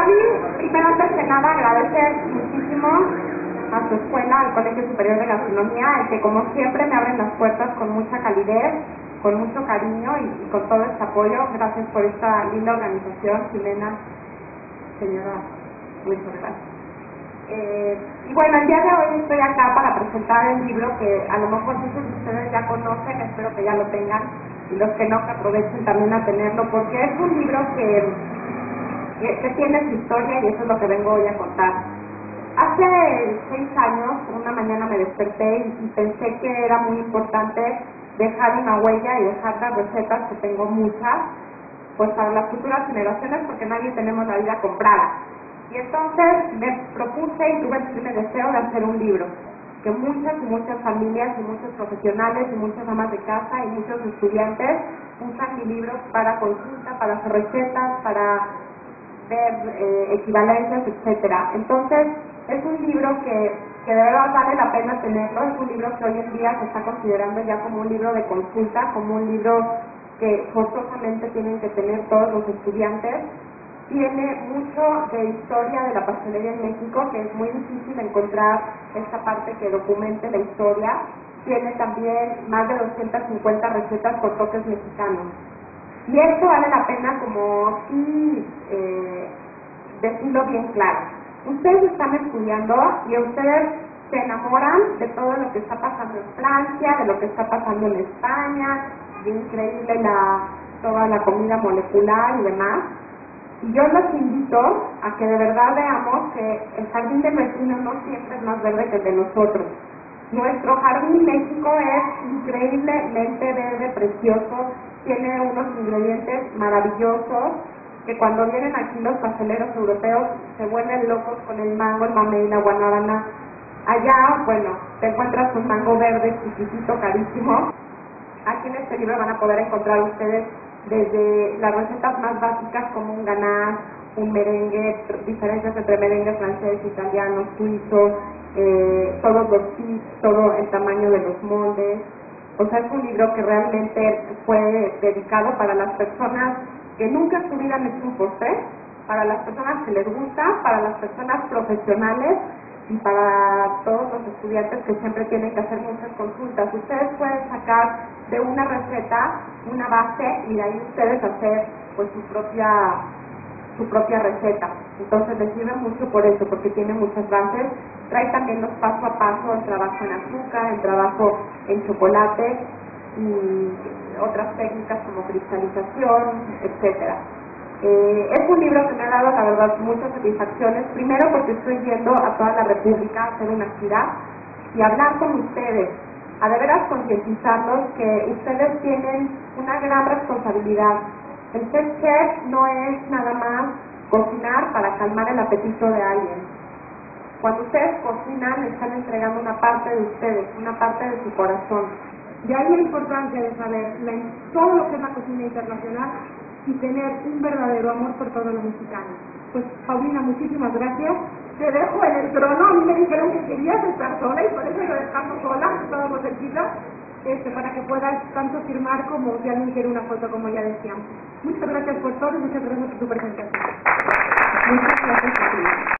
Para mí, primero antes que nada, agradecer muchísimo a su escuela, al Colegio Superior de Gastronomía, el que como siempre me abren las puertas con mucha calidez, con mucho cariño y con todo este apoyo. Gracias por esta linda organización, Jimena, señora, muchas gracias. Y bueno, el día de hoy estoy acá para presentar el libro que a lo mejor muchos de ustedes ya conocen, espero que ya lo tengan, y los que no, que aprovechen también a tenerlo, porque es un libro que tiene su historia y eso es lo que vengo hoy a contar. Hace 6 años, una mañana me desperté y pensé que era muy importante dejar una huella y dejar las recetas, que tengo muchas, pues para las futuras generaciones, porque nadie tenemos la vida comprada. Y entonces me propuse y tuve el firme deseo de hacer un libro, que muchas y muchas familias y muchos profesionales y muchas amas de casa y muchos estudiantes usan mi libro para consulta, para hacer recetas, para ver equivalencias, etcétera. Entonces, es un libro que de verdad vale la pena tenerlo. Es un libro que hoy en día se está considerando ya como un libro de consulta, como un libro que forzosamente tienen que tener todos los estudiantes. Tiene mucho de historia de la pastelería en México, que es muy difícil encontrar esta parte que documente la historia. Tiene también más de 250 recetas con toques mexicanos. Y esto vale la pena como sí decirlo bien claro. Ustedes están estudiando y ustedes se enamoran de todo lo que está pasando en Francia, de lo que está pasando en España, de increíble toda la comida molecular y demás. Y yo los invito a que de verdad veamos que el jardín del vecino no siempre es más verde que el de nosotros. Nuestro jardín México es increíblemente verde, precioso, tiene unos ingredientes maravillosos que cuando vienen aquí los pasteleros europeos se vuelven locos con el mango, el mamey, la guanábana. Allá, bueno, te encuentras un mango verde chiquitito, carísimo. Aquí en este libro van a poder encontrar ustedes desde las recetas más básicas como un ganache, un merengue, diferencias entre merengue francés, italiano, suizo, todos los tips, todo el tamaño de los moldes. O sea, es un libro que realmente fue dedicado para las personas que nunca en su vida han hecho un postre, para las personas que les gusta, para las personas profesionales y para todos los estudiantes que siempre tienen que hacer muchas consultas. Ustedes pueden sacar de una receta una base y de ahí ustedes hacer pues su propia receta. Entonces les sirve mucho por eso, porque tiene muchas bases. Trae también los paso a paso, el trabajo en azúcar, el trabajo en chocolate y otras técnicas como cristalización, etcétera. Es un libro que me ha dado, la verdad, muchas satisfacciones. Primero porque estoy yendo a toda la República a hacer una gira y hablar con ustedes, a de veras concientizarlos que ustedes tienen una gran responsabilidad. El ser chef no es nada más cocinar para calmar el apetito de alguien. Cuando ustedes cocinan, le están entregando una parte de ustedes, una parte de su corazón. De ahí la importancia de saber todo lo que es la cocina internacional y tener un verdadero amor por todo lo mexicano. Pues Paulina, muchísimas gracias. Te dejo en el trono. A mí me dijeron que querías estar sola y por eso lo dejamos sola, estábamos cerquita, para que puedas tanto firmar como si alguien quiere una foto, como ya decíamos. Muchas gracias por todo y muchas gracias por tu presentación. Muchas gracias a ti.